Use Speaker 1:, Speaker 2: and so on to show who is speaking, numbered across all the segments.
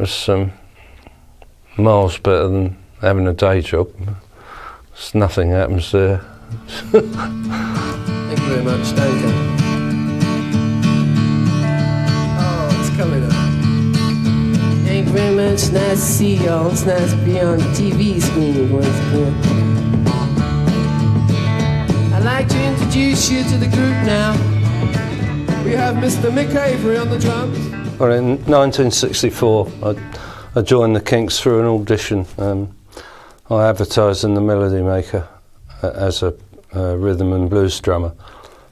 Speaker 1: was miles better than having a day job. Nothing happens there.
Speaker 2: Thank you very much, Duncan. Oh, it's coming up. Thank you very much. Nice to see y'all. It's nice to be on the TV screen once again. I'd like to introduce you to the group now. We have Mr. Mick Avory on the drums.
Speaker 1: Well, in 1964, I joined the Kinks through an audition. I advertised in the Melody Maker as a rhythm and blues drummer,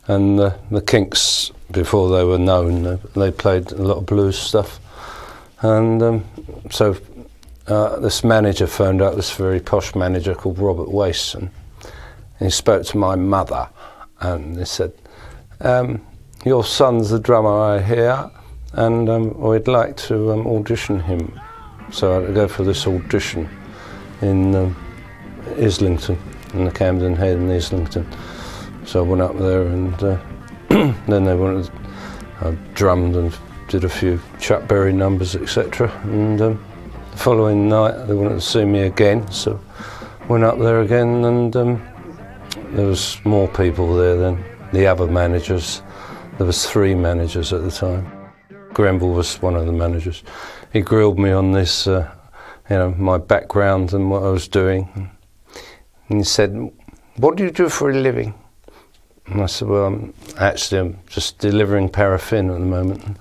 Speaker 1: and the Kinks, before they were known, they played a lot of blues stuff. And so this manager phoned up, this very posh manager called Robert Wace, and he spoke to my mother, and he said, your son's the drummer, I hear, and we'd like to audition him. So I had to go for this audition in Islington, in the Camden Head in Islington. So I went up there, and then they wanted, I drummed and did a few Chuck Berry numbers, etc. And the following night they wanted to see me again, so went up there again, and there was more people there than the other managers. There was 3 managers at the time. Grenville was one of the managers. He grilled me on this, my background and what I was doing. And he said, "What do you do for a living?" And I said, "Well, I'm just delivering paraffin at the moment."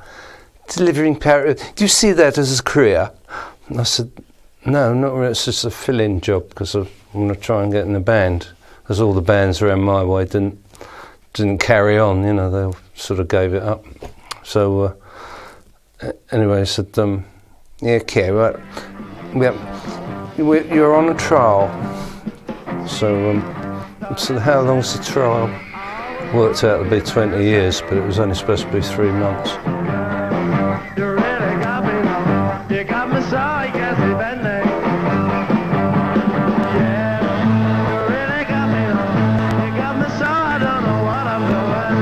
Speaker 1: "Delivering paraffin? Do you see that as a career?" And I said, "No, not really. It's just a fill-in job because I want to try and get in a band. Because all the bands around my way didn't carry on. They all sort of gave it up." So anyway, I said, "Yeah, okay, right. You're on a trial." So how long's the trial? Worked out to be 20 years, but it was only supposed to be 3 months.
Speaker 3: You really got me now. You got me so I guess you've been there. Yeah, you really got me now. You got me so I don't know what I'm doing.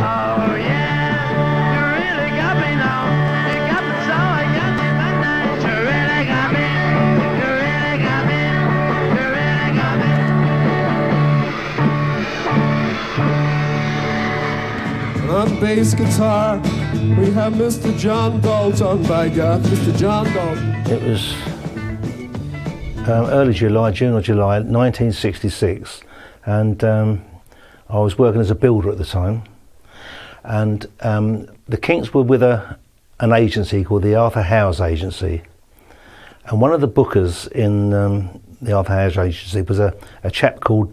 Speaker 3: Oh yeah, you really got me now. You got me so I guess you've been there. You really got me. You really got me. You really got me.
Speaker 2: And on bass guitar, we have Mr. John Dalton, by God, Mr. John Dalton.
Speaker 4: It was early July, June or July 1966, and I was working as a builder at the time, and the Kinks were with an agency called the Arthur Howes Agency, and one of the bookers in the Arthur Howes Agency was a chap called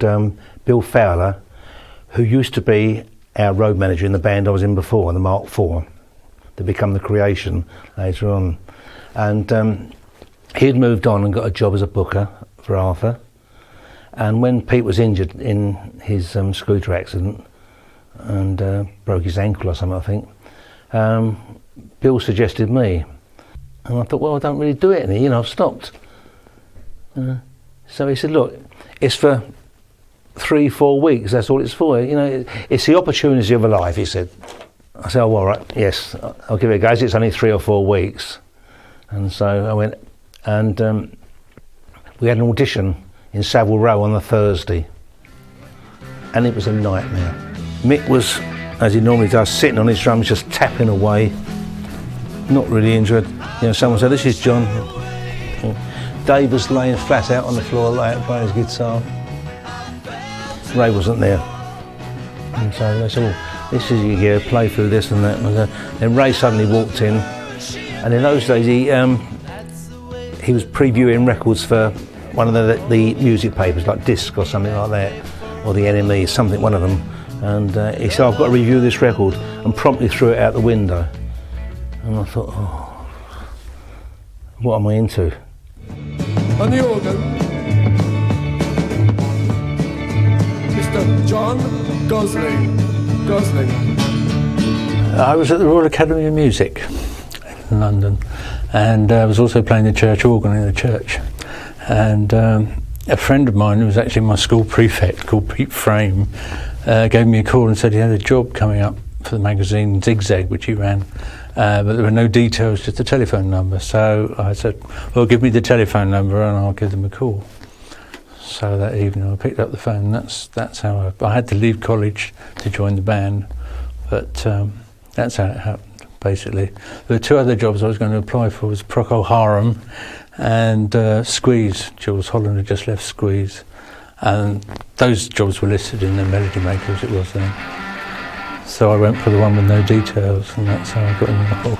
Speaker 4: Bill Fowler, who used to be our road manager in the band I was in before, the Mark IV, to become the Creation later on. And he'd moved on and got a job as a booker for Arthur. And when Pete was injured in his scooter accident and broke his ankle or something, I think, Bill suggested me. And I thought, well, I don't really do it any, I've stopped. So he said, look, it's for 3-4 weeks, that's all it's for. It's the opportunity of a life, he said. I said, oh, all right, yes, I'll give it a go. It's only 3 or 4 weeks. And so I went, and we had an audition in Savile Row on the Thursday. And it was a nightmare. Mick was, as he normally does, sitting on his drums, just tapping away, not really injured. Someone said, this is John. Davies was laying flat out on the floor, playing his guitar. Ray wasn't there. And so they said, well, this is your gear, play through this and that. And then Ray suddenly walked in, and in those days he was previewing records for one of the music papers, like Disc or something like that, or the NME, something, one of them. And he said, I've got to review this record, and promptly threw it out the window. And I thought, oh, what am I into?
Speaker 2: On the organ, Mr. John Gosling.
Speaker 5: I was at the Royal Academy of Music in London, and I was also playing the church organ in the church. And a friend of mine, who was actually my school prefect, called Pete Frame, gave me a call and said he had a job coming up for the magazine Zigzag, which he ran, but there were no details, just a telephone number. So I said, well, give me the telephone number and I'll give them a call. So that evening I picked up the phone. That's how I had to leave college to join the band, but that's how it happened, basically. There were two other jobs I was going to apply for, was Procol Harum and Squeeze. Jules Holland had just left Squeeze, and those jobs were listed in the Melody Maker as it was then. So I went for the one with no details, and that's how I got in the hole.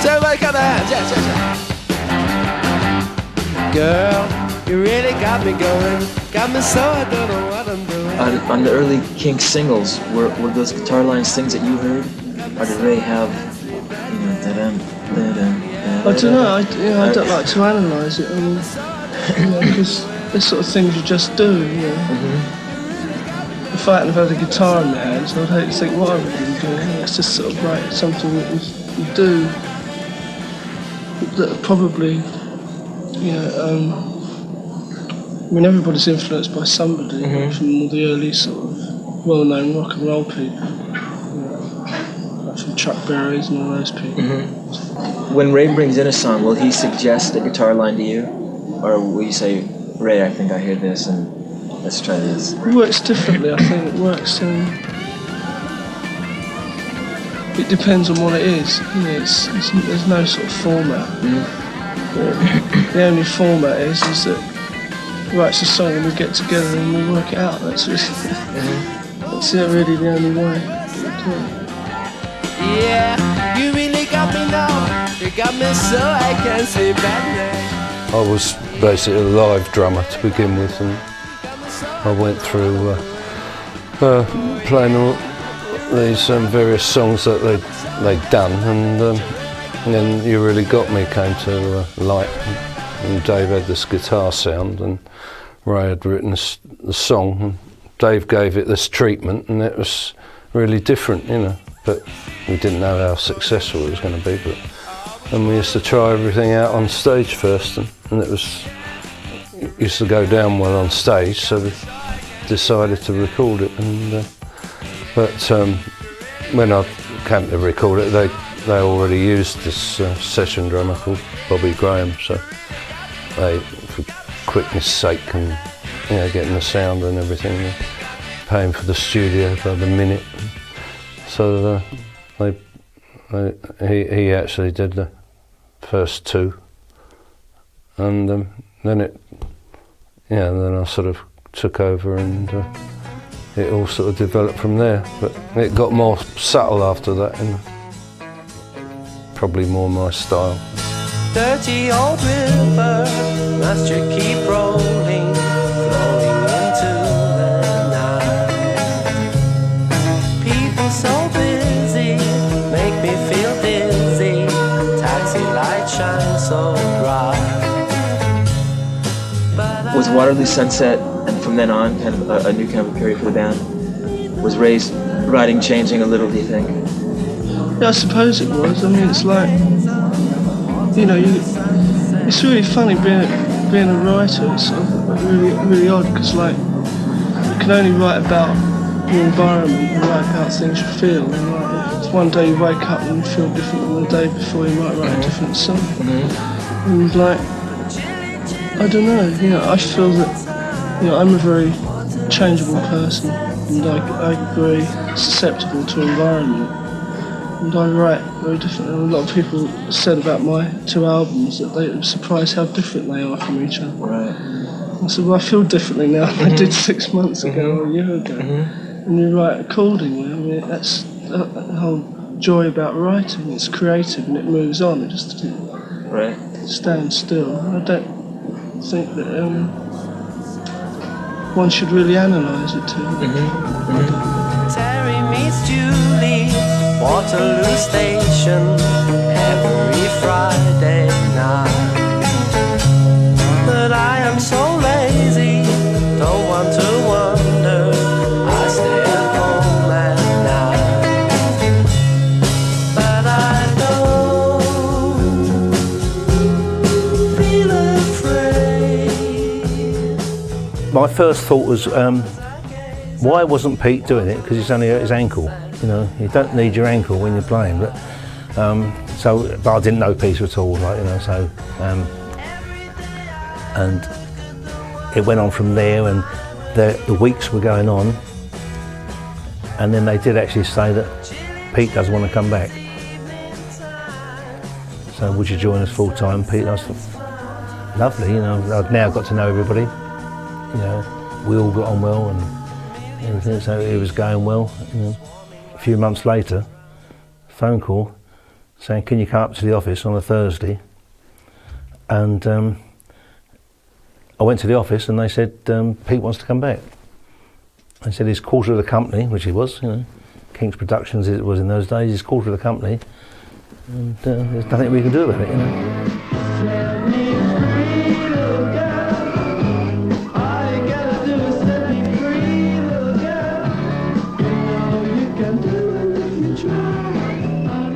Speaker 2: So everybody got their hands, yes. Girl, you really got me going. Got me so I don't know what I'm doing.
Speaker 6: On the early Kinks singles, were those guitar lines things that you heard? Or did they have, you know, da-dum, da-dum,
Speaker 7: I don't know, I don't like to analyse it, because they're sort of things you just do, you know. If I hadn't had a guitar in my hands, I'd hate to think what I would have been doing. It's just sort of like something that you do that probably, you know, I mean, everybody's influenced by somebody, from all the early sort of well-known rock and roll people, you know, like from Chuck Berry's and all those people.
Speaker 6: When Ray brings in a song, will he suggest a guitar line to you? Or will you say, Ray, I think I hear this and let's try this?
Speaker 7: It works differently, I think. It works, it depends on what it is. You know, there's no sort of format. The only format is that he writes a song and we get together and we work it out. That's really, that's really the only way to do it.
Speaker 2: Yeah, you really got me now. You got me so I can't sleep at night.
Speaker 1: I was basically a live drummer to begin with, and I went through playing all these various songs that they'd done, and then You Really Got Me came to light, and Dave had this guitar sound, and Ray had written the song, and Dave gave it this treatment, and it was really different, you know, but we didn't know how successful it was going to be. And we used to try everything out on stage first, and it used to go down well on stage, so we decided to record it. And but when I came to record it, they already used this session drummer called Bobby Graham, so they, for quickness sake and, you know, getting the sound and everything, they're paying for the studio by the minute. So he actually did the first two, and then then I sort of took over, and it all sort of developed from there. But it got more subtle after that, and probably more my style.
Speaker 2: Dirty old river, must you keep rolling, flowing into the night. People so busy, make me feel dizzy. Taxi light shines so bright.
Speaker 6: Was Waterloo Sunset, and from then on, kind of a new kind of period for the band? Was Ray's writing changing a little, do you think?
Speaker 7: Yeah, I suppose it was. I mean, it's like, you know, it's really funny being a writer. It's sort of really odd, because like you can only write about your environment and write about things you feel. And like, if one day you wake up and you feel different than the day before, you might write a different song. And like, I don't know. You know, I feel that, you know, I'm a very changeable person, and I'm very susceptible to environment. And I write very differently. A lot of people said about my two albums that they were surprised how different they are from each other.
Speaker 6: Right.
Speaker 7: I said, well, I feel differently now than I did 6 months ago or a year ago. And you write accordingly. I mean, that's the whole joy about writing. It's creative and it moves on. It just doesn't stand still. I don't think that one should really analyse it too much.
Speaker 2: Terry meets Julie, Waterloo Station, every Friday night. But I am so lazy, don't want to wander, I stay at home at night. But I don't feel afraid.
Speaker 4: my first thought was, why wasn't Pete doing it? Because he's only hurt his ankle. You know, you don't need your ankle when you're playing. But but I didn't know Peter at all, like, you know. So and it went on from there, and the weeks were going on, and then they did actually say that Pete doesn't want to come back. So would you join us full time, Pete? I was lovely, you know. I've now got to know everybody. You know, we all got on well and everything, so it was going well. You know. A few months later, phone call saying, "Can you come up to the office on a Thursday?" And I went to the office and they said, "Pete wants to come back." They said he's quarter of the company, which he was. You know, Kinks Productions it was in those days. He's quarter of the company, and there's nothing we can do about it. You know.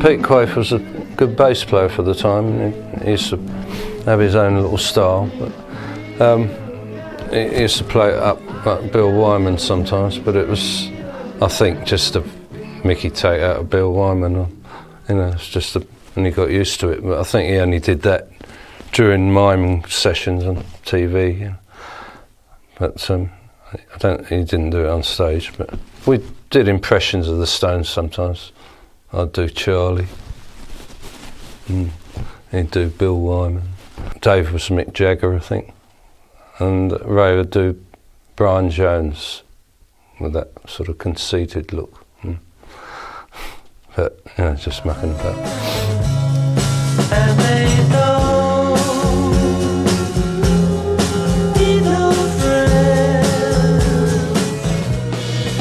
Speaker 1: Pete Quaife was a good bass player for the time. He used to have his own little style, but he used to play it up like Bill Wyman sometimes, but it was, I think, just a Mickey take out of Bill Wyman. You know, it's just and he got used to it, but I think he only did that during miming sessions on TV. You know. But he didn't do it on stage, but we did impressions of the Stones sometimes. I'd do Charlie, he'd do Bill Wyman. Dave was Mick Jagger, I think, and Ray would do Brian Jones with that sort of conceited look. But, you know, just mucking about. And they don't need no friends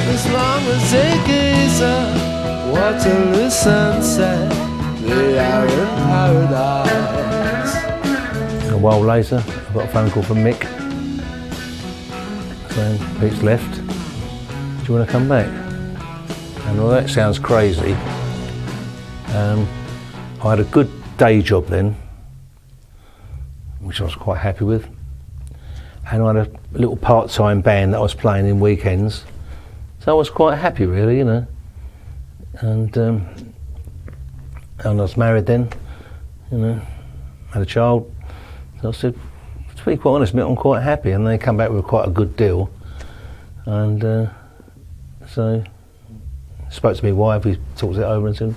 Speaker 2: as long as they gaze up Waterloo sunset, they are in paradise.
Speaker 4: A while later, I got a phone call from Mick saying, "Pete's left, do you want to come back?" And well, that sounds crazy. I had a good day job then, which I was quite happy with. And I had a little part-time band that I was playing in weekends. So I was quite happy really, you know. And I was married then, you know, had a child. So I said, to be quite honest, I'm quite happy. And they come back with quite a good deal. And so I spoke to my wife, we talked it over and said,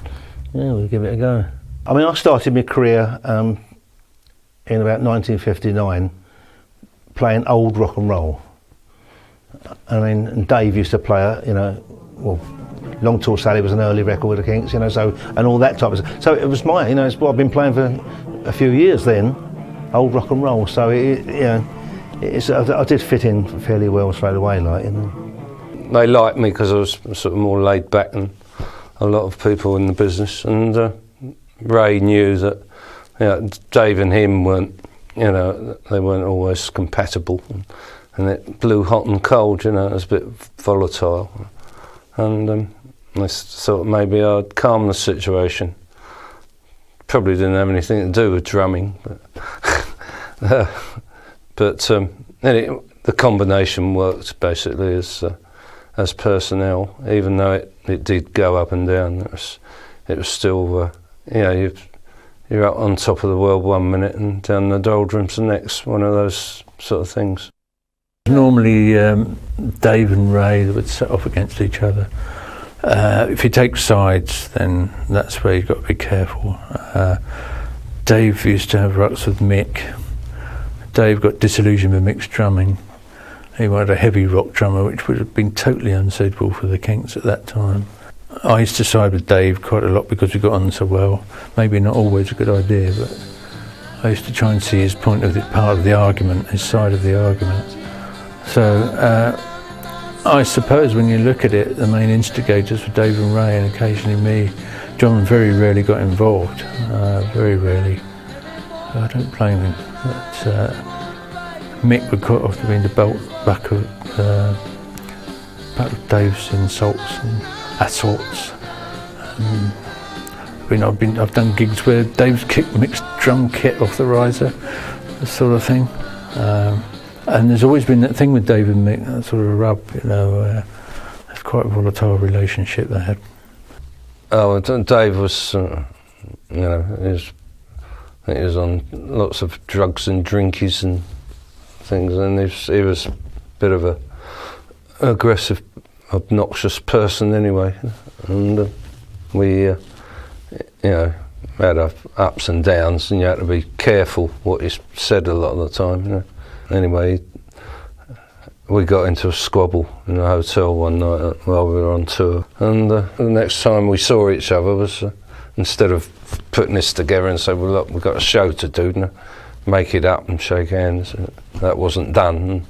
Speaker 4: yeah, we'll give it a go. I mean, I started my career in about 1959 playing old rock and roll. I mean, and Dave used to play, you know, well, Long Tall Sally was an early record with the Kinks, you know, so, and all that type of stuff. So it was mine, you know, it's what I've been playing for a few years then, old rock and roll. So, you know, I did fit in fairly well straight away, like, you know.
Speaker 1: They liked me because I was sort of more laid back than a lot of people in the business. And Ray knew that, you know, Dave and him weren't, you know, they weren't always compatible. And it blew hot and cold, you know, it was a bit volatile. And I thought maybe I'd calm the situation. Probably didn't have anything to do with drumming, but the combination worked basically as personnel, even though it did go up and down. It was still, you know, you're up on top of the world one minute and down the doldrums the next, one of those sort of things.
Speaker 5: Normally Dave and Ray would set off against each other. If you take sides, then that's where you've got to be careful. Dave used to have rucks with Mick. Dave got disillusioned with Mick's drumming. He wanted a heavy rock drummer, which would have been totally unsuitable for the Kinks at that time. I used to side with Dave quite a lot because we got on so well. Maybe not always a good idea, but I used to try and see his point of part of the argument, his side of the argument. So I suppose when you look at it, the main instigators were Dave and Ray, and occasionally me. John very rarely got involved, very rarely. I don't blame him. But Mick would quite often be in the belt back of Dave's insults and assaults. I mean, I've done gigs where Dave's kicked Mick's drum kit off the riser, this sort of thing. And there's always been that thing with Dave and Mick, that sort of rub, you know, it's quite a volatile relationship they had.
Speaker 1: Oh, Dave was, you know, I think he was on lots of drugs and drinkies and things, and he was a bit of a aggressive, obnoxious person anyway, and we, you know, had our ups and downs, and you had to be careful what you said a lot of the time, you know. Anyway, we got into a squabble in a hotel one night while we were on tour, and the next time we saw each other was, instead of putting this together and say, well look, we've got a show to do, you know, make it up and shake hands, that wasn't done.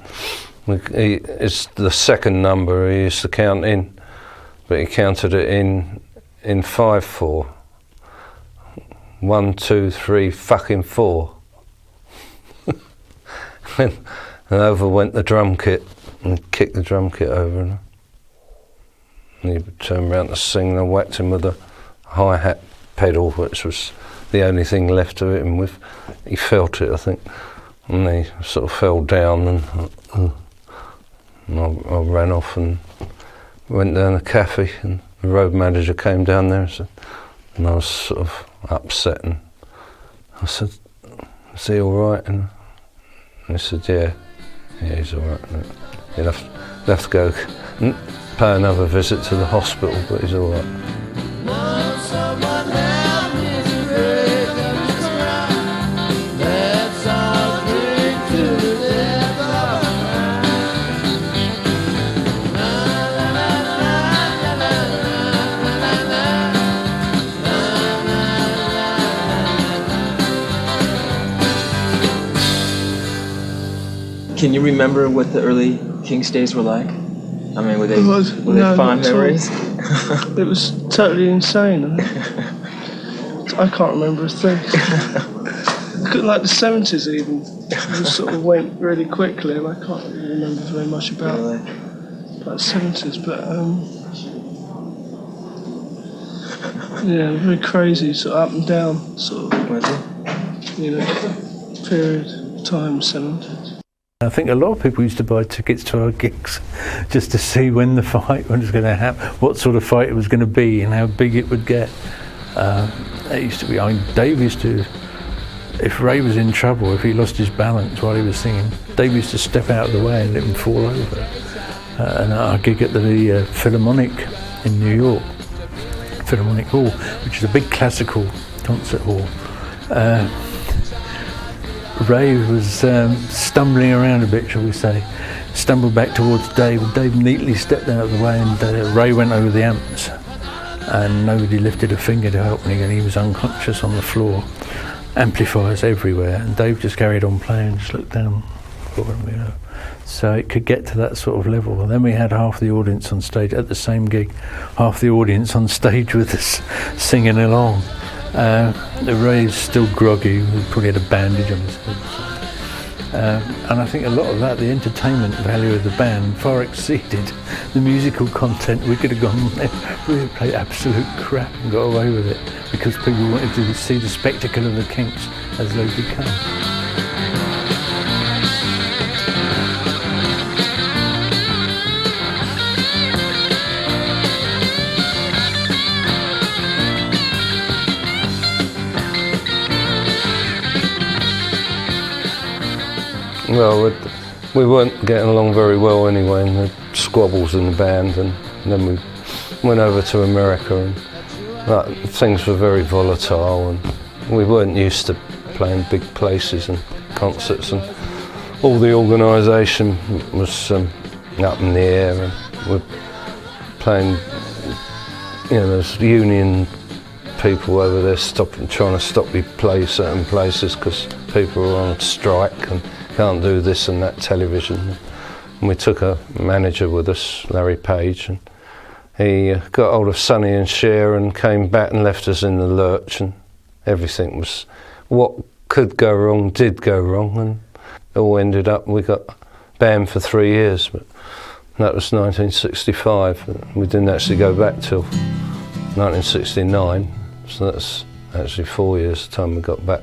Speaker 1: It's the second number he used to count in, but he counted it in 5/4. 1, 2, 3, fucking 4. And over went the drum kit and kicked the drum kit over. And he turned around to sing, and I whacked him with a hi-hat pedal, which was the only thing left of it, and he felt it, I think. And he sort of fell down, and I ran off and went down a cafe, and the road manager came down there and said, and I was sort of upset, and I said, is he all right? And he said, yeah, he's all right. He'll have to go and pay another visit to the hospital, but he's all right.
Speaker 6: Can you remember what the early Kinks days were like? I mean, were they fond memories?
Speaker 7: It was totally insane. I can't remember a thing. Like the 70s even, it just sort of went really quickly, and I can't really remember very much about the 70s, but yeah, very crazy, sort of up and down, sort of, you know, period of time, 70s.
Speaker 5: I think a lot of people used to buy tickets to our gigs just to see when the fight was going to happen, what sort of fight it was going to be, and how big it would get. It used to be, I mean, Dave used to, if Ray was in trouble, if he lost his balance while he was singing, Dave used to step out of the way and let him fall over. And our gig at the Philharmonic in New York, Philharmonic Hall, which is a big classical concert hall, Ray was stumbling around a bit, shall we say, stumbled back towards Dave, and Dave neatly stepped out of the way, and Ray went over the amps, and nobody lifted a finger to help me, and he was unconscious on the floor, amplifiers everywhere, and Dave just carried on playing, just looked down for him, you know. So it could get to that sort of level. And then we had half the audience on stage at the same gig, half the audience on stage with us singing along. Ray's still groggy, he probably had a bandage on his head. And I think a lot of that, the entertainment value of the band far exceeded the musical content. We could have gone there, we played absolute crap and got away with it because people wanted to see the spectacle of the Kinks as they become.
Speaker 1: Well, we weren't getting along very well anyway, and the squabbles in the band, and then we went over to America, and things were very volatile, and we weren't used to playing big places and concerts, and all the organisation was up in the air, and we're playing, you know, there's union people over there trying to stop me play certain places because people are on strike and can't do this and that television. And we took a manager with us, Larry Page, and he got hold of Sonny and Cher and came back and left us in the lurch, and everything was, what could go wrong did go wrong, and it all ended up, we got banned for 3 years, but that was 1965. We didn't actually go back till 1969, so that's actually 4 years the time we got back.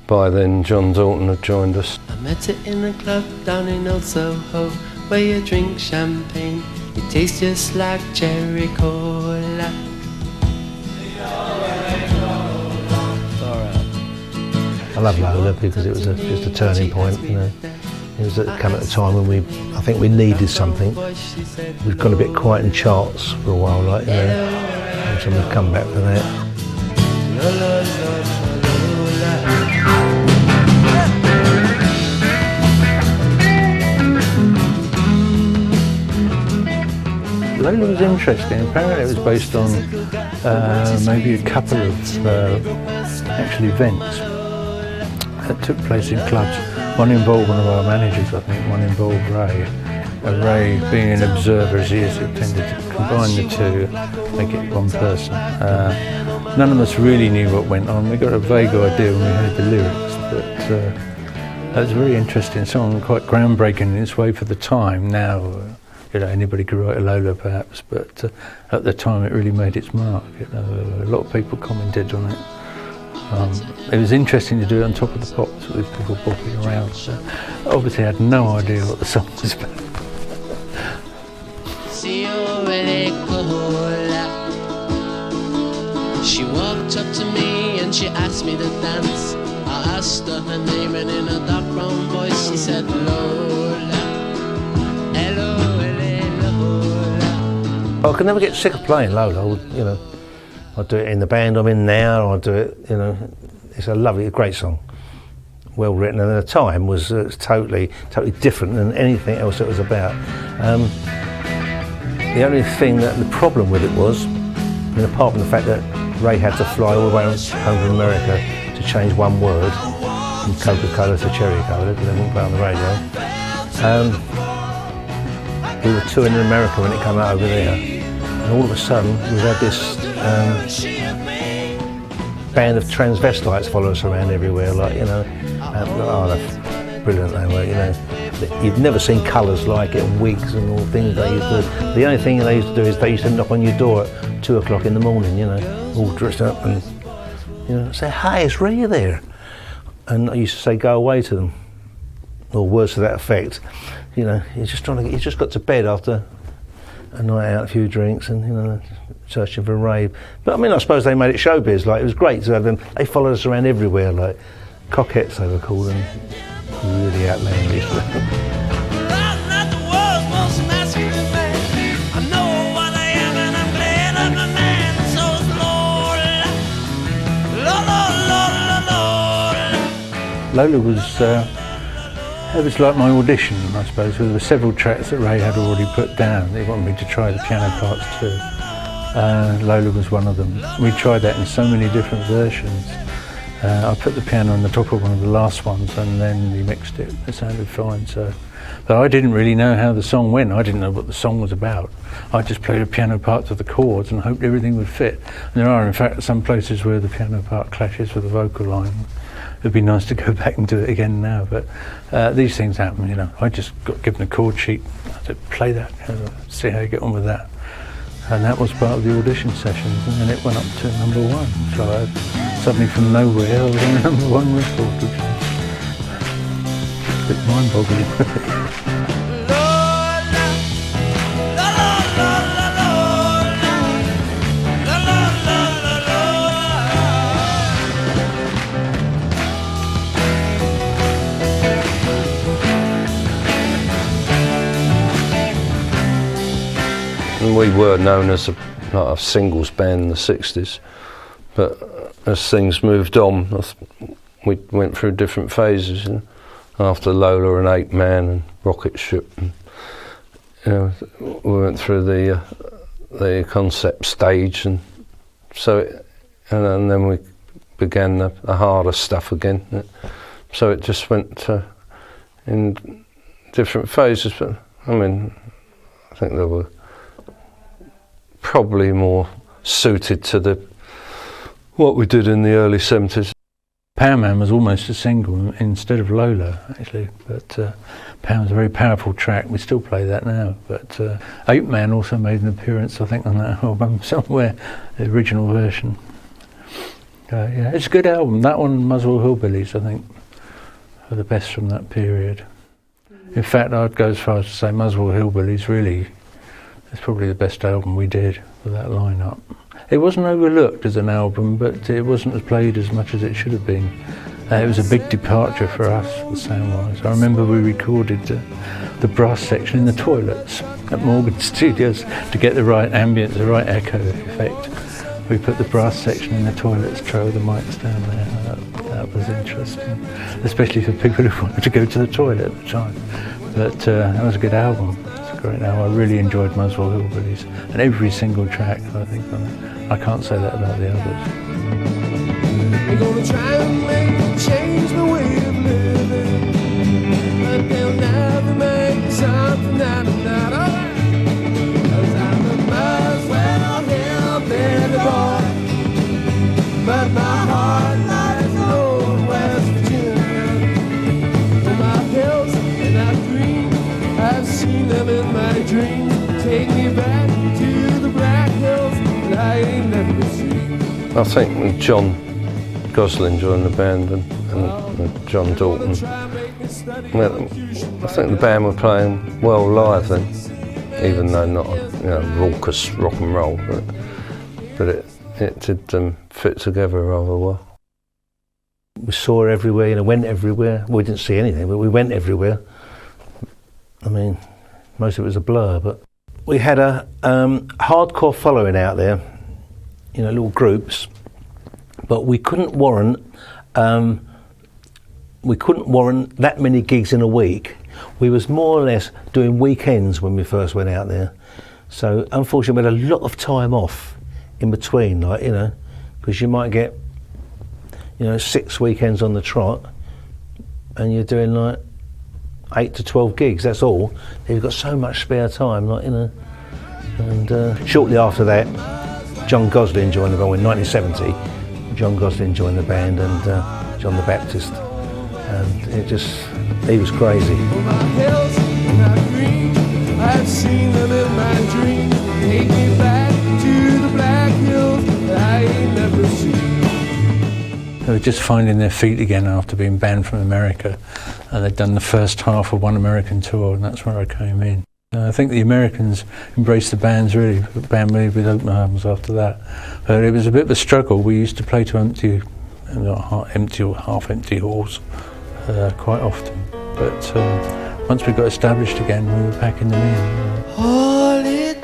Speaker 1: by then John Dalton had joined us.
Speaker 2: I met her in a club down in Old Soho, where you drink champagne. It tastes just like cherry cola.
Speaker 4: I love Lola because it was just a turning point, you know. It was come at a time when I think we needed something. We've gone a bit quiet in charts for a while, like, you know, and so we've come back for that.
Speaker 5: Lola was interesting. Apparently it was based on maybe a couple of actual events that took place in clubs. One involved one of our managers, I think, one involved Ray. Ray, being an observer as he is, tended to combine the two, make it one person. None of us really knew what went on. We got a vague idea when we heard the lyrics, but that was a very interesting song, quite groundbreaking in its way for the time. Now, you know, anybody could write a Lola perhaps, but at the time it really made its mark. You know, a lot of people commented on it. It was interesting to do it on Top of the Pops with people bopping around. So obviously I had no idea what the song was about.
Speaker 2: She walked up to me and she asked me to dance. I asked her her name and in a dark brown voice she said Lola. Hello, Lola.
Speaker 4: I could never get sick of playing Lola. I would, you know, I'd do it in the band I'm in now, or I'd do it, you know, it's a lovely, great song. Well written, and at the time was totally different than anything else it was about. The only thing the problem with it was, I mean, apart from the fact that Ray had to fly all the way home from America to change one word from Coca-Cola to Cherry Cola, because they wouldn't play on the radio. We were touring in America when it came out over there, and all of a sudden we had this band of transvestites follow us around everywhere, like, you know, oh, that's brilliant they were, you know. You've never seen colours like it, and wigs and all things they used to do. The only thing they used to do is they used to knock on your door at 2 o'clock in the morning, you know, all dressed up, and, you know, say, "Hi, it's Ray there." And I used to say, "Go away" to them, or words to that effect. You know, you just got to bed after a night out, a few drinks, and, you know, searching for a rave. But I mean, I suppose they made it showbiz. Like, it was great to have them. They followed us around everywhere, like coquettes they were called, and really outlandish.
Speaker 5: Lola was it was like my audition, I suppose. There were several tracks that Ray had already put down. They wanted me to try the piano parts too. Lola was one of them. We tried that in so many different versions. I put the piano on the top of one of the last ones, and then we mixed it. It sounded fine. But I didn't really know how the song went. I didn't know what the song was about. I just played a piano part to the chords and hoped everything would fit. And there are, in fact, some places where the piano part clashes with the vocal line. It'd be nice to go back and do it again now, but these things happen, you know. I just got given a chord sheet. I said, play that, see how you get on with that. And that was part of the audition sessions, and then it went up to #1. So suddenly from nowhere, I was on the #1 record, which was a bit mind-boggling.
Speaker 1: And we were known as a singles band in the 60s, but as things moved on, we went through different phases. And after Lola and 8 Man and Rocket Ship, and, you know, we went through the concept stage, and so and then we began the harder stuff again. So it just went in different phases. But I mean, I think there were probably more suited to what we did in the early 70s.
Speaker 5: Power Man was almost a single instead of Lola, actually, but Power was a very powerful track. We still play that now, but 8 Man also made an appearance, I think, on that album somewhere, the original version. Yeah, it's a good album. That one, Muswell Hillbillies, I think, are the best from that period. In fact, I'd go as far as to say Muswell Hillbillies really is probably the best album we did with that lineup. It wasn't overlooked as an album, but it wasn't played as much as it should have been. It was a big departure for us, the sound-wise. I remember we recorded the brass section in the toilets at Morgan Studios to get the right ambience, the right echo effect. We put the brass section in the toilets, throw the mics down there. That was interesting, especially for people who wanted to go to the toilet at the time. But that was a good album. It's a great album. I really enjoyed Muswell Hillbillies, and every single track, I think, on it. I can't say that about the others.
Speaker 2: They're gonna try and change the way of living, but they'll never make something out of that. Cause I'm a Muswell hillbilly boy, but my heart lies in old West Virginia. In my pills and I dream, I've seen them in my dreams. Take me back to the Black Hills that I ain't never seen.
Speaker 1: I think when John Gosling joined the band and John Dalton, well, I think the band were playing well live then, even though not raucous rock and roll, but it did fit together rather well.
Speaker 4: We saw everywhere, went everywhere. Well, we didn't see anything, but we went everywhere. I mean, most of it was a blur, but we had a hardcore following out there, little groups. But we couldn't warrant that many gigs in a week. We was more or less doing weekends when we first went out there. So unfortunately, we had a lot of time off in between, because you might get, 6 weekends on the trot, and you're doing 8 to 12 gigs. That's all. You've got so much spare time, And shortly after that, John Gosling joined the band in 1970. John Gosling joined the band, and John the Baptist, and he was crazy.
Speaker 2: I've seen them in my dreams. Take me back to the Black Hills that I ain't never seen.
Speaker 5: They were just finding their feet again after being banned from America, and they'd done the first half of one American tour, and that's where I came in. I think the Americans embraced the band with open arms after that. But it was a bit of a struggle. We used to play to empty or half-empty halls quite often. But once we got established again, we were packing them in.
Speaker 2: Holiday,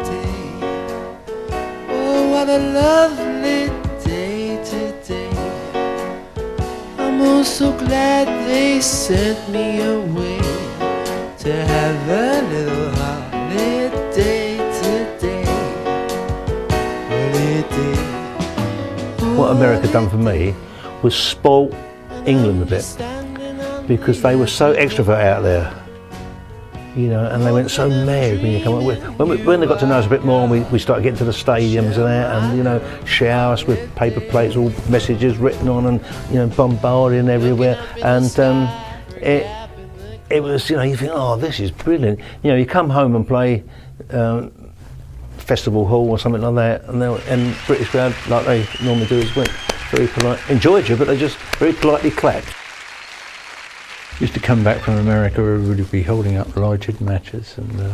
Speaker 2: oh what a lovely day today. I'm oh so glad they sent me away to have a little holiday today.
Speaker 4: What America done for me was spoilt England a bit, because they were so extrovert out there, and they went so mad when you come when they got to know us a bit more, and we started getting to the stadiums and that, and shower us with paper plates, all messages written on, and bombarding everywhere, and it was, you think, oh, this is brilliant. You come home and play Festival Hall or something like that, and British crowd, like they normally do, is went very polite, enjoyed you, but they just very politely clapped.
Speaker 5: Used to come back from America, we would be holding up lighted matches and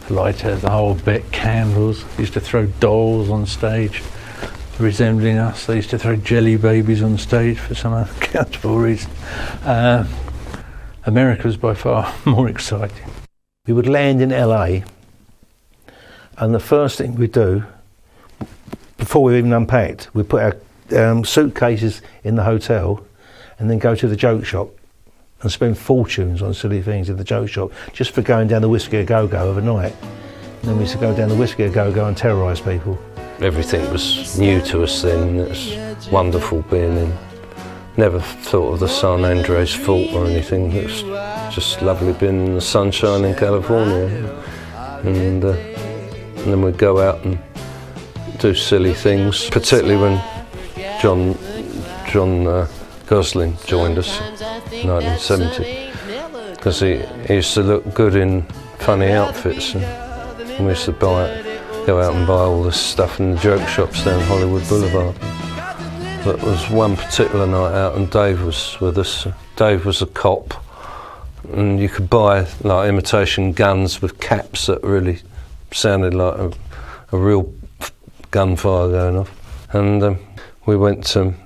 Speaker 5: lighters, the whole bit, candles. Used to throw dolls on stage resembling us. They used to throw jelly babies on stage for some unaccountable reason. America was by far more exciting.
Speaker 4: We would land in LA, and the first thing we'd do, before we even unpacked, we'd put our suitcases in the hotel and then go to the joke shop and spend fortunes on silly things in the joke shop just for going down the Whiskey A Go-Go overnight. And then we used to go down the Whiskey A Go-Go and terrorise people.
Speaker 1: Everything was new to us then, and it's wonderful being in. Never thought of the San Andreas Fault or anything. It was just lovely being in the sunshine in California. And then we'd go out and do silly things, particularly when John Gosling joined us in 1970, because he used to look good in funny outfits, and we used to go out and buy all this stuff in the joke shops down Hollywood Boulevard. But there was one particular night out and Dave was with us. Dave was a cop, and you could buy like imitation guns with caps that really sounded like a real gunfire going off. And we went into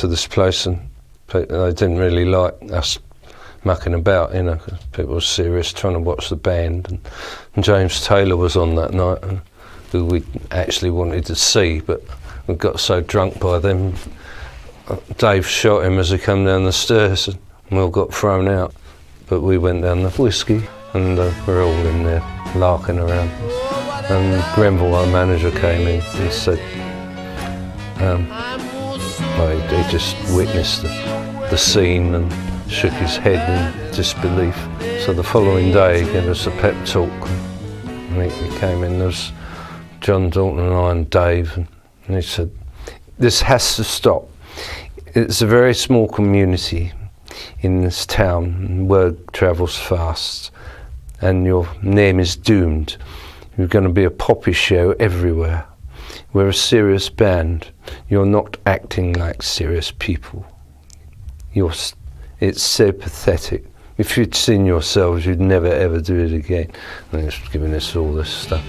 Speaker 1: this place, and they didn't really like us mucking about, you know, 'cause people were serious trying to watch the band. And James Taylor was on that night, who we actually wanted to see, but we got so drunk by then. Dave shot him as he came down the stairs, and we all got thrown out. But we went down the whiskey, and we're all in there larking around. And Grenville, our manager, came in and said, he just witnessed the scene and shook his head in disbelief. So the following day he gave us a pep talk, and he came in, there was John, Dalton and I and Dave, and he said, "This has to stop. It's a very small community in this town, and word travels fast, and your name is doomed. You're going to be a poppy show everywhere. We're a serious band. You're not acting like serious people. It's so pathetic. If you'd seen yourselves, you'd never ever do it again." And he's giving us all this stuff,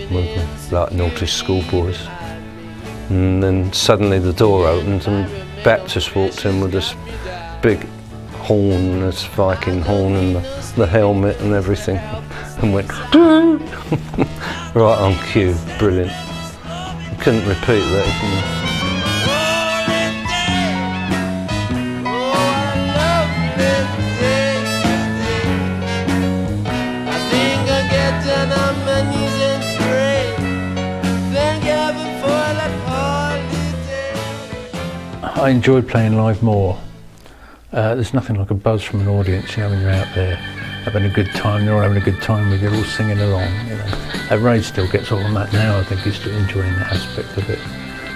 Speaker 1: like naughty schoolboys. And then suddenly the door opened and Baptist walked in with this big horn, this Viking horn, and the helmet and everything, and went right on cue. Brilliant. You couldn't repeat that, can you?
Speaker 5: I enjoyed playing live more. There's nothing like a buzz from an audience, you know, when you're out there having a good time, they're all having a good time with you, all singing along, you know. Ray still gets all on that now, I think he's still enjoying that aspect of it.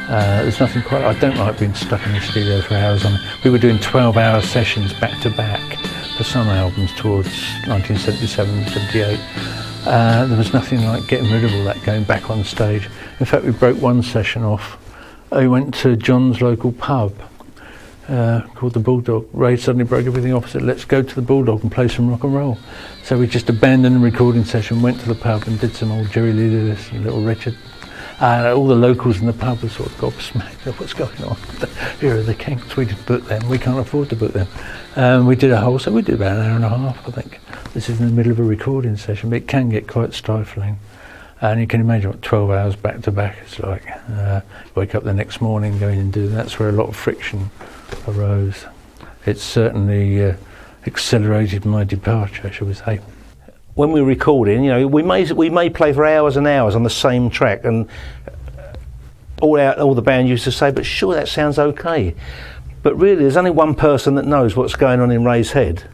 Speaker 5: There's nothing quite, I don't like being stuck in the studio for hours on. We were doing 12-hour sessions back to back for some albums towards 1977, 78. There was nothing like getting rid of all that, going back on stage. In fact, we broke one session off. I went to John's local pub called the Bulldog. Ray suddenly broke everything off and said, "Let's go to the Bulldog and play some rock and roll." So we just abandoned the recording session, went to the pub and did some old Jerry Lee Lewis and Little Richard. All the locals in the pub were sort of gobsmacked at what's going on. Here are the Kinks, we didn't book them, we can't afford to book them. We did a whole, so we did about an hour and a half, I think. This is in the middle of a recording session, but it can get quite stifling. And you can imagine what 12 hours back to back is like. Wake up the next morning, going and do that. That's where a lot of friction arose. It certainly accelerated my departure, shall we say.
Speaker 4: When we're recording, you know, we may play for hours and hours on the same track, and all the band used to say, "But sure, that sounds okay." But really, there's only one person that knows what's going on in Ray's head,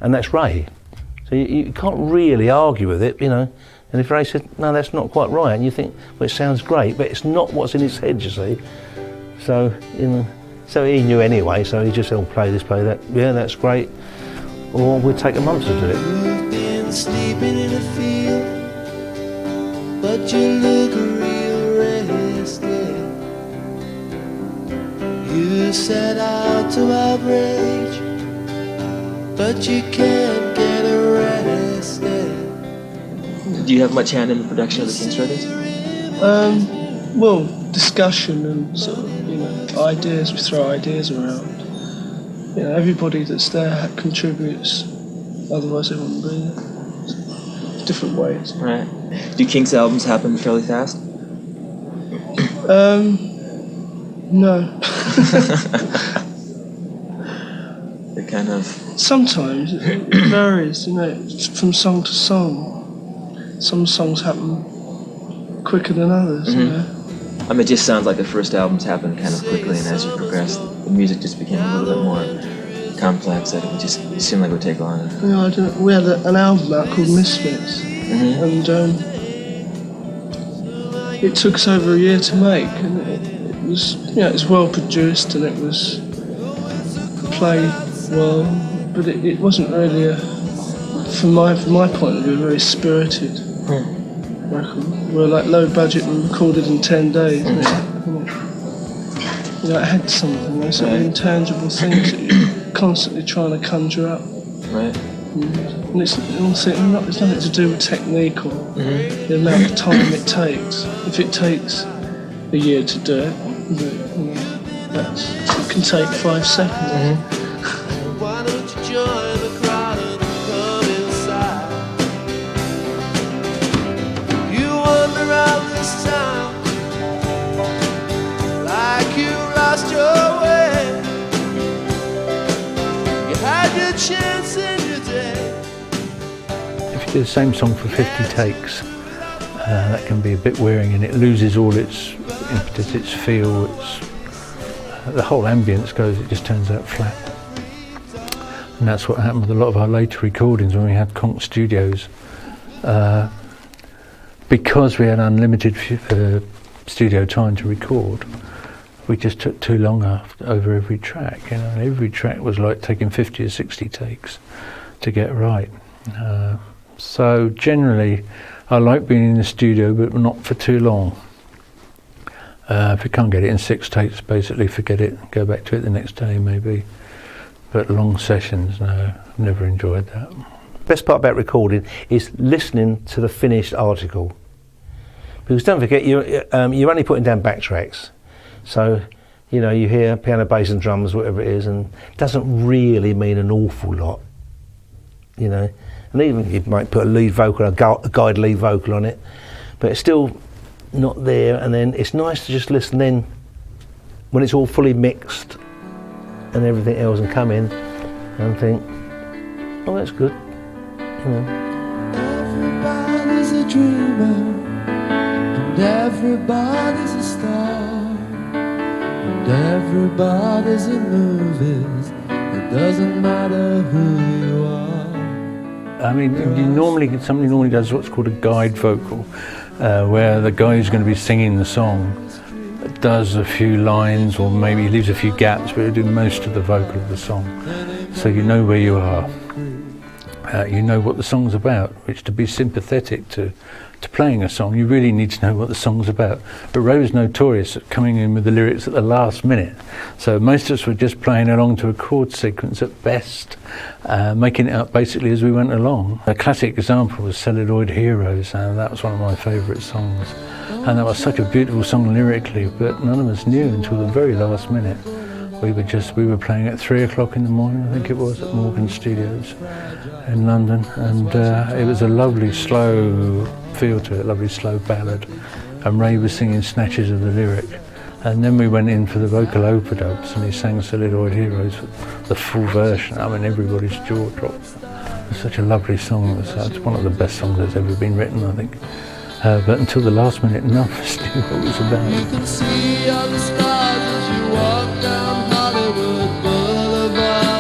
Speaker 4: and that's Ray. So you can't really argue with it, you know. And if Ray said, "No, that's not quite right," and you think, "Well, it sounds great," but it's not what's in his head, you see. So, you know, so he knew anyway. So he just said, "Play this, play that. Yeah, that's great." Or we'll take a month to do it.
Speaker 2: You've been sleeping in a field, but you look real rested. You set out to outrage, but you can't get arrested.
Speaker 6: Do you have much hand in the production of the Kinks records?
Speaker 7: Well, discussion and sort of, you know, ideas. We throw ideas around. You know, everybody that's there contributes. Otherwise, they wouldn't be there. Different ways.
Speaker 6: Right. Do Kinks albums happen fairly fast?
Speaker 7: No.
Speaker 6: They kind of.
Speaker 7: Sometimes it varies, you know, from song to song. Some songs happen quicker than others, you know.
Speaker 6: I mean, it just sounds like the first albums happened kind of quickly, and as you progressed, the music just became a little bit more complex. That it seemed like it would take longer.
Speaker 7: You know, I don't know, we had an album out called Misfits, and it took us over a year to make, and it was, you know, it was well produced and it was played well, but it wasn't really from my point of view, a very spirited record. We were like low budget and recorded in 10 days. You know, it had something, those sort of intangible things that you're constantly trying to conjure up.
Speaker 6: Right.
Speaker 7: And it's nothing to do with technique or the amount of time it takes. If it takes a year to do it, it can take 5 seconds.
Speaker 2: Why don't you join the crowd and come inside? You wander around this town like you lost your way. You had your chance in your day.
Speaker 5: If you do the same song for 50 takes, that can be a bit wearing, and it loses all its impetus, its feel, the whole ambience goes, it just turns out flat. And that's what happened with a lot of our later recordings when we had Konk studios. Because we had unlimited studio time to record, we just took too long over every track. You know, and every track was like taking 50 or 60 takes to get right. So generally, I like being in the studio, but not for too long. If you can't get it in 6 takes, basically forget it, go back to it the next day maybe. But long sessions, no, I've never enjoyed that.
Speaker 4: Best part about recording is listening to the finished article. Because don't forget, you're only putting down backtracks. So, you know, you hear piano, bass and drums, whatever it is, and it doesn't really mean an awful lot, you know. And even you might put a lead vocal, a guide lead vocal on it, but it's still not there. And then it's nice to just listen then when it's all fully mixed and everything else and come in and think, oh, that's good, you know.
Speaker 2: Everybody's a dreamer, and everybody's a star, and everybody's in movies. It doesn't matter who you are.
Speaker 5: I mean, somebody normally does what's called a guide vocal, where the guy who's going to be singing the song does a few lines, or maybe leaves a few gaps, but he'll do most of the vocal of the song. So you know where you are. You know what the song's about, which to be sympathetic to playing a song, you really need to know what the song's about. But Ray was notorious at coming in with the lyrics at the last minute. So most of us were just playing along to a chord sequence at best, making it up basically as we went along. A classic example was Celluloid Heroes, and that was one of my favourite songs. And that was such a beautiful song lyrically, but none of us knew until the very last minute. We were playing at 3 o'clock in the morning, I think it was, at Morgan Studios in London, and it was a lovely slow feel to it, lovely slow ballad, and Ray was singing snatches of the lyric, and then we went in for the vocal overdubs and he sang Celluloid Heroes, the full version. I mean, everybody's jaw dropped. It was such a lovely song. It's one of the best songs that's ever been written, I think. But until the last minute, none of us knew what it was about.
Speaker 2: You can see all the stars as you walk down Hollywood Boulevard.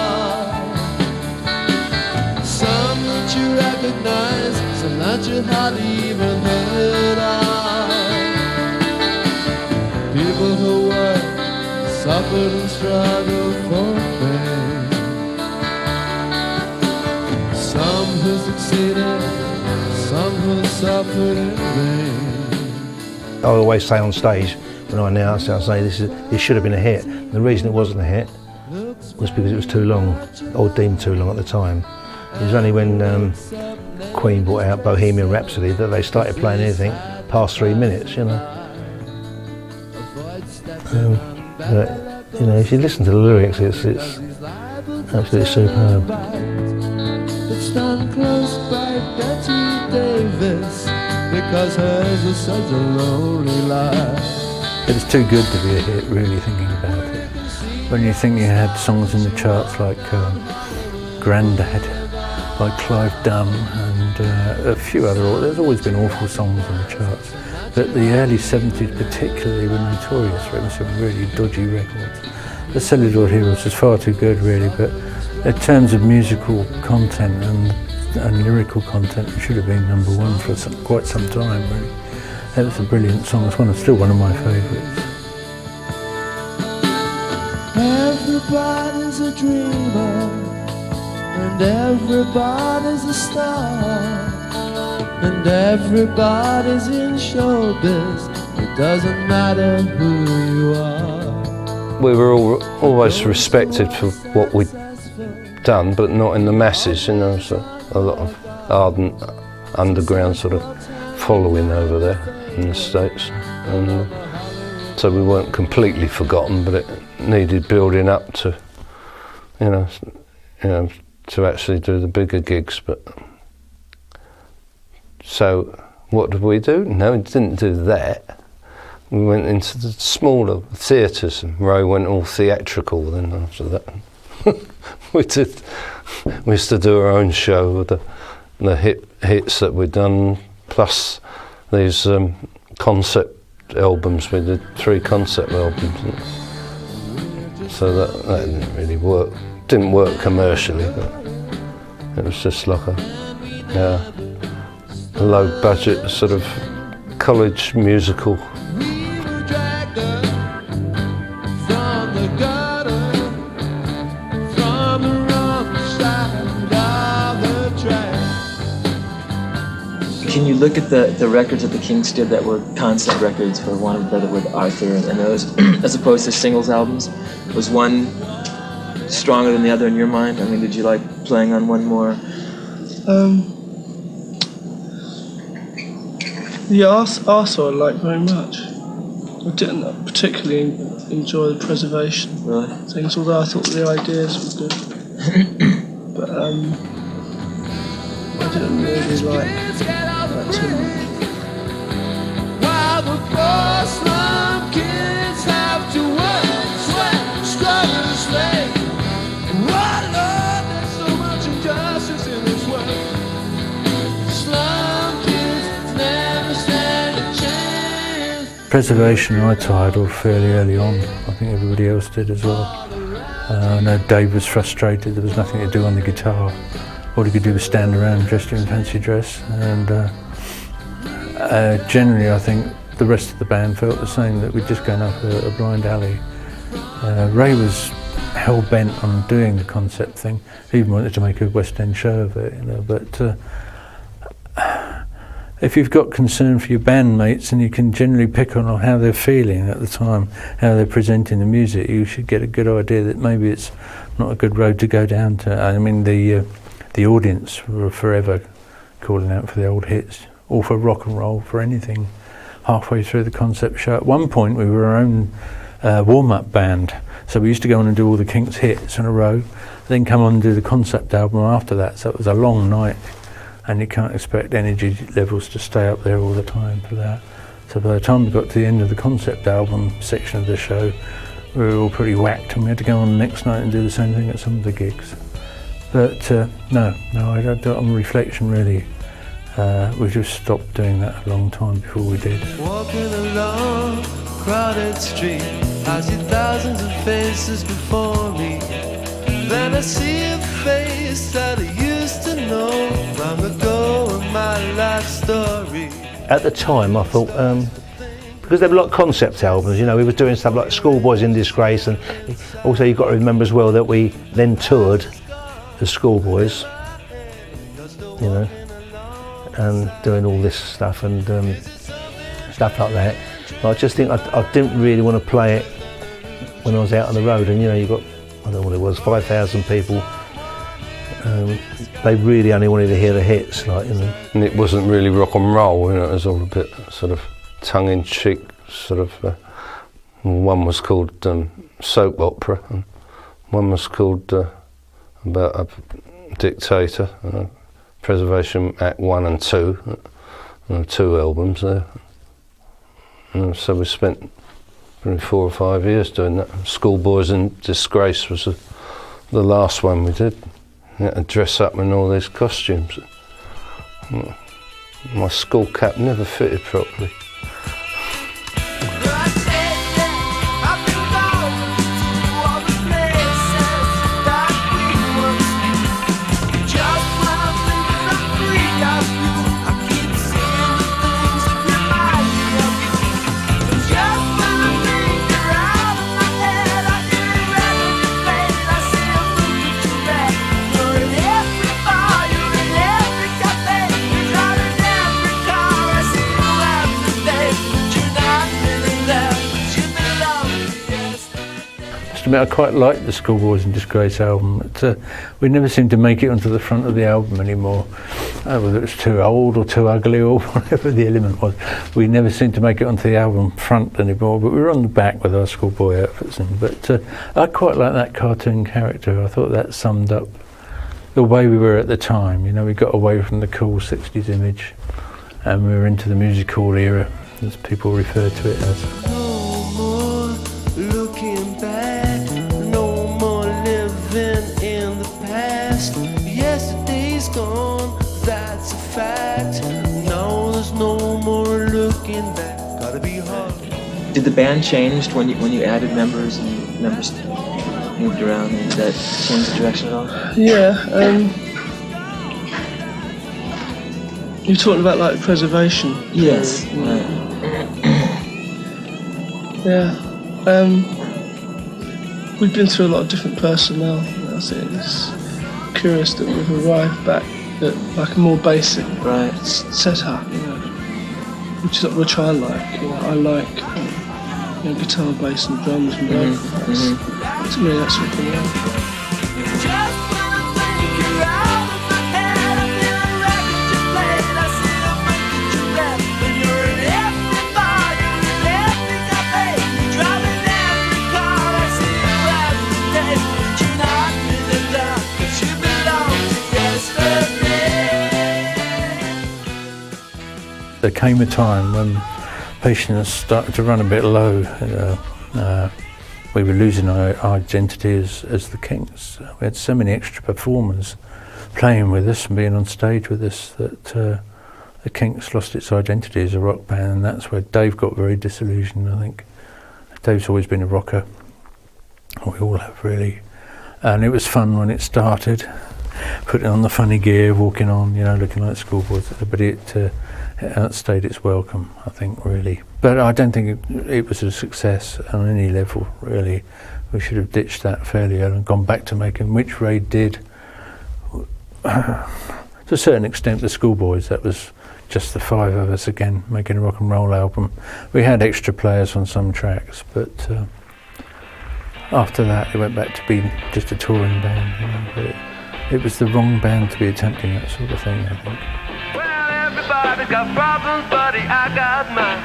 Speaker 2: Some that you recognize, some that you hardly even heard of. People who work, suffered and struggled for fame. Some who succeeded, some who suffered in vain.
Speaker 4: I always say on stage, when I announce it, I say this should have been a hit. And the reason it wasn't a hit was because it was too long, or deemed too long at the time. It was only when Queen brought out Bohemian Rhapsody that they started playing anything past 3 minutes, you know. But, you know, if you listen to the lyrics, it's absolutely superb.
Speaker 2: It's done close by Betty Davis, because hers was such a lonely life.
Speaker 5: It was too good to be a hit, really, thinking about it. When you think you had songs in the charts like Grandad by Clive Dunn and a few other, there's always been awful songs in the charts. But the early 70s particularly were notorious for some really dodgy records. The Celluloid Heroes was far too good, really, but in terms of musical content and lyrical content, it should have been #1 for quite some time, really. It was a brilliant song. It's still one of my favourites.
Speaker 2: Everybody's a dreamer, and everybody's a star, and everybody's in showbiz. It doesn't matter who you are.
Speaker 1: we were always respected for what we'd done, but not in the masses, you know, so a lot of ardent underground sort of following over there in the States. And so we weren't completely forgotten, but it needed building up to, you know, to actually do the bigger gigs. But so what did we do? No, we didn't do that. We went into the smaller theatres, and Ray went all theatrical then after that. we used to do our own show with the hits that we'd done, plus these concept albums. We did 3 concept albums. So that didn't really work. Didn't work commercially, but it was just like a low budget sort of college musical.
Speaker 6: Can you look at the records that the Kinks did that were concept records, for want of a better word, Arthur, and those, as opposed to singles albums? Was one stronger than the other in your mind? I mean, did you like playing on one more?
Speaker 7: Yeah, Arthur I liked very much. I didn't particularly enjoy the preservation things, although I thought the ideas were good. But I didn't really like that too much.
Speaker 2: While the poor slum kids have to work, sweat, struggle, and slave. Why, Lord, there's so much injustice in this world. Slum kids never stand a chance.
Speaker 5: Preservation I titled fairly early on. I think everybody else did as well. I know Dave was frustrated, there was nothing to do on the guitar. All he could do was stand around dressed in fancy dress, and generally I think the rest of the band felt the same, that we'd just gone up a blind alley. Ray was hell-bent on doing the concept thing. He even wanted to make a West End show of it, you know, but if you've got concern for your bandmates and you can generally pick on how they're feeling at the time, how they're presenting the music, you should get a good idea that maybe it's not a good road to go down to. I mean, the audience were forever calling out for the old hits, or for rock and roll, for anything, halfway through the concept show. At one point we were our own warm-up band, so we used to go on and do all the Kinks hits in a row, then come on and do the concept album after that, so it was a long night, and you can't expect energy levels to stay up there all the time for that. So by the time we got to the end of the concept album section of the show, we were all pretty whacked, and we had to go on the next night and do the same thing at some of the gigs. But no, on reflection really, we just stopped doing that a long time before we did.
Speaker 2: Walking along crowded street, I see thousands of faces before me. Then I see a face that I used to know long ago in my life story.
Speaker 4: At the time I thought, because there were a lot of concept albums, you know, we were doing stuff like Schoolboys in Disgrace, and also you've got to remember as well that we then toured the Schoolboys, you know, and doing all this stuff and stuff like that. But I just think I didn't really want to play it when I was out on the road, and you know, you got, I don't know what it was, 5,000 people. They really only wanted to hear the hits, like, you know.
Speaker 1: And it wasn't really rock and roll, you know, it was all a bit sort of tongue-in-cheek, sort of. One was called Soap Opera, and one was called about a dictator, Preservation Act 1 and 2, 2 albums there. And so we spent probably 4 or 5 years doing that. Schoolboys in Disgrace was the last one we did. You had to dress up in all these costumes. My skull cap never fitted properly.
Speaker 5: must admit I quite liked the Schoolboys in Disgrace album. We never seemed to make it onto the front of the album anymore, whether it was too old or too ugly or whatever the element was. We never seemed to make it onto the album front anymore, but we were on the back with our schoolboy outfits. But I quite like that cartoon character. I thought that summed up the way we were at the time. You know, we got away from the cool 60s image and we were into the music hall era, as people refer to it as.
Speaker 2: No more looking back, no more living in the past. Yesterday's gone, that's a fact. Now there's no more looking back. Gotta be hard.
Speaker 6: Did the band change when you added members and members moved around? Did that change the direction at all?
Speaker 7: Yeah. You're talking about like preservation.
Speaker 6: Yes.
Speaker 7: Yeah. We've been through a lot of different personnel. I think it's curious that we've arrived back at like a more basic setup, you know, which I like. You know, I like guitar, bass, and drums and vocals. To me, that's what we are.
Speaker 5: There came a time when patience started to run a bit low. We were losing our identity as the Kinks. We had so many extra performers playing with us and being on stage with us that the Kinks lost its identity as a rock band, and that's where Dave got very disillusioned, I think. Dave's always been a rocker. We all have, really. And it was fun when it started, putting on the funny gear, walking on, looking like schoolboys, but it outstayed its welcome, I think, really. But I don't think it was a success on any level, really. We should have ditched that fairly early and gone back to making, which Ray did. To a certain extent, the Schoolboys, that was just the five of us again, making a rock and roll album. We had extra players on some tracks, but after that, it went back to being just a touring band. But it was the wrong band to be attempting that sort of thing, I think.
Speaker 3: Everybody's got problems, buddy, I got mine.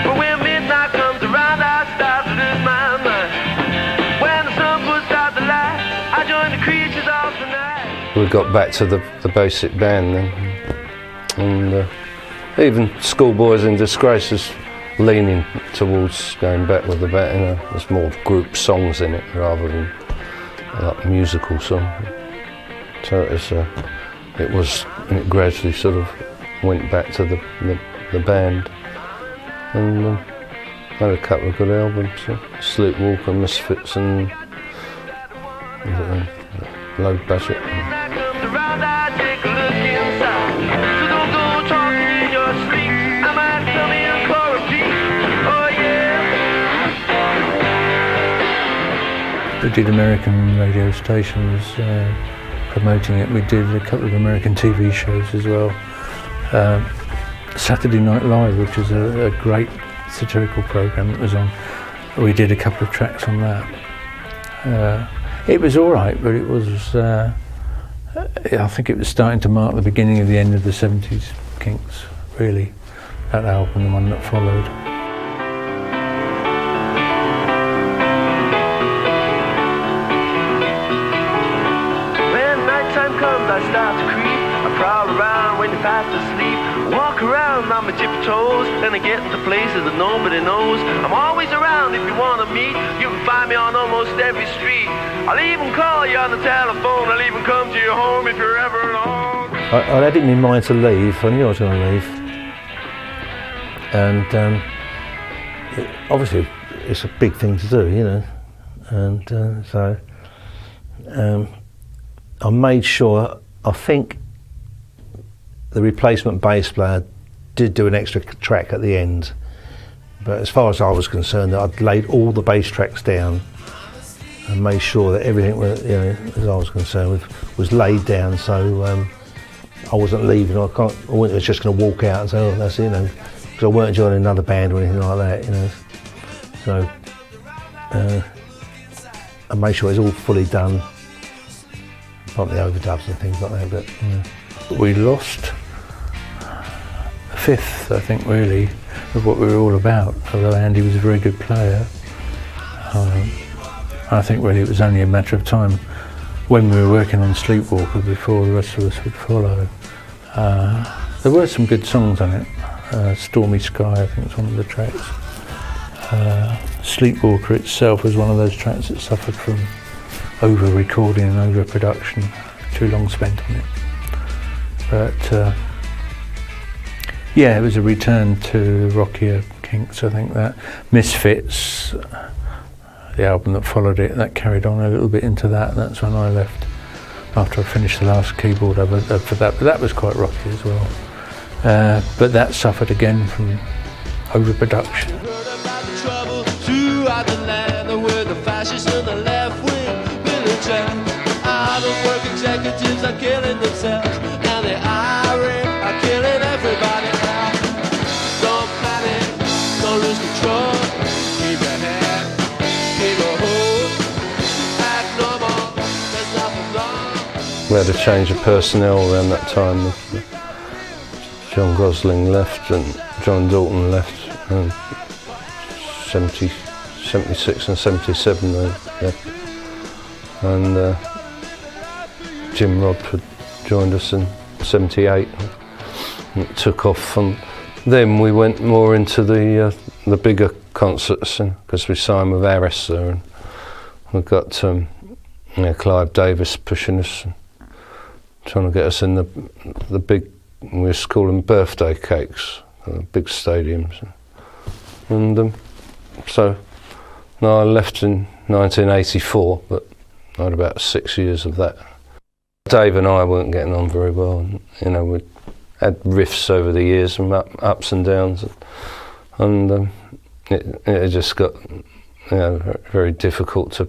Speaker 3: But when midnight comes around, I start to lose my mind. When the sun puts out the light, I join the creatures of the night.
Speaker 1: We got back to the basic band then, and even Schoolboys in Disgrace is leaning towards going back with the band. There's more group songs in it rather than like musical song. So it gradually sort of went back to the band, and had a couple of good albums, Sleepwalker, Misfits, and Low Budget.
Speaker 5: We did American radio stations promoting it. We did a couple of American TV shows as well. Saturday Night Live, which is a great satirical program that was on. We did a couple of tracks on that. It was all right, but it was, I think it was starting to mark the beginning of the end of the 70s Kinks, really, that album, the one that followed.
Speaker 3: I start to creep, I prowl around when you're fast asleep. Walk around on my tippy toes, then I get into places that nobody knows. I'm always around if you want to meet. You can find me on almost every street. I'll even call you on the telephone. I'll even come to your home if you're ever alone.
Speaker 4: I had it in mind to leave. I knew I was going to leave. And obviously it's a big thing to do, And so I made sure, I think the replacement bass player did do an extra track at the end, but as far as I was concerned, I'd laid all the bass tracks down and made sure that everything, as I was concerned with, was laid down, so I wasn't leaving. I wasn't just going to walk out and say, oh, that's it, because I weren't joining another band or anything like that, So and make sure it's all fully done. Not the overdubs and things like that, but
Speaker 5: We lost a fifth, I think, really, of what we were all about, although Andy was a very good player. I think really it was only a matter of time when we were working on Sleepwalker before the rest of us would follow. There were some good songs on it. Stormy Sky, I think, was one of the tracks. Sleepwalker itself was one of those tracks that suffered from over-recording and over-production, too long spent on it. But yeah, it was a return to rockier Kinks, I think. That Misfits, the album that followed it, that carried on a little bit into that, and that's when I left after I finished the last keyboard for that, but that was quite rocky as well. But that suffered again from overproduction.
Speaker 2: Heard about the trouble throughout the land with the fascists and the left-wing militants. Out-of-work executives are killing themselves, and the IRA are killing everybody else. Don't panic, don't lose control. Keep your head, keep your hold. Act normal, there's nothing wrong.
Speaker 1: We had a change of personnel around that time. John Gosling left and John Dalton left. 76 and 77 they left. And Jim Rod had joined us in 78. And it took off, and then we went more into the bigger concerts because we signed with Arista, and we got Clive Davies pushing us, and trying to get us in the big. We used to call them birthday cakes, big stadiums, and so no, I left in 1984, but I had about 6 years of that. Dave and I weren't getting on very well, and, we had rifts over the years and ups and downs, and it just got very difficult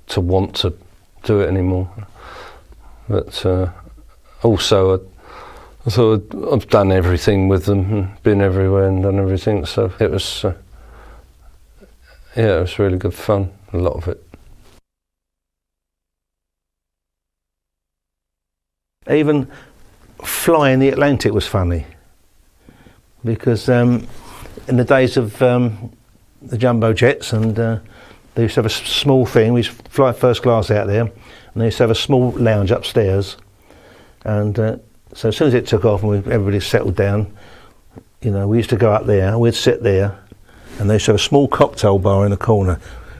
Speaker 1: to want to do it anymore. But also I thought I've done everything with them and been everywhere and done everything, so it was it was really good fun, a lot of it.
Speaker 4: even flying the Atlantic was funny, because in the days of the jumbo jets, and they used to have a small thing, we used to fly first class out there, and they used to have a small lounge upstairs, and so as soon as it took off and everybody settled down, you know, we used to go up there, we'd sit there, and they used to have a small cocktail bar in the corner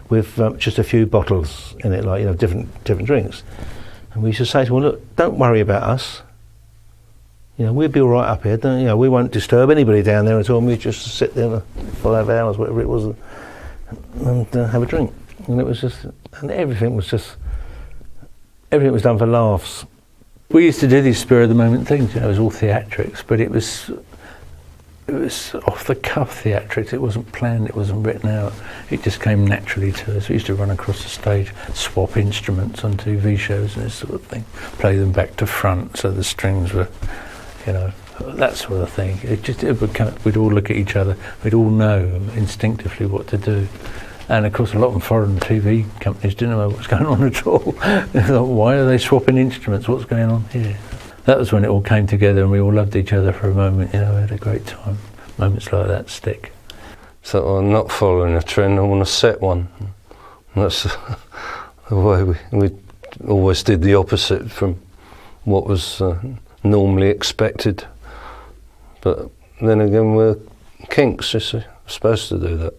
Speaker 4: with just a few bottles in it, like, you know, different drinks. And we used to say to them, look, don't worry about us. You know, we'll be all right up here. Don't, you know, we won't disturb anybody down there at all. We just sit there for 5 hours, whatever it was, and have a drink. And it was just, and everything was done for laughs.
Speaker 5: We used to do these spur of the moment things. You know, it was all theatrics, but it was off the cuff theatrics. It wasn't planned. It wasn't written out. It just came naturally to us. We used to run across the stage, swap instruments on TV shows and this sort of thing, play them back to front so the strings were, you know, that sort of thing. It would come, we'd all look at each other. We'd all know instinctively what to do. And of course, a lot of foreign TV companies didn't know what was going on at all. They thought, why are they swapping instruments? What's going on here? That was when it all came together and we all loved each other for a moment. You know, we had a great time. Moments like that stick.
Speaker 1: So I'm not following a trend, I want to set one. And that's the way we always did the opposite from what was normally expected. But then again, we're Kinks, you see, we're supposed to do that.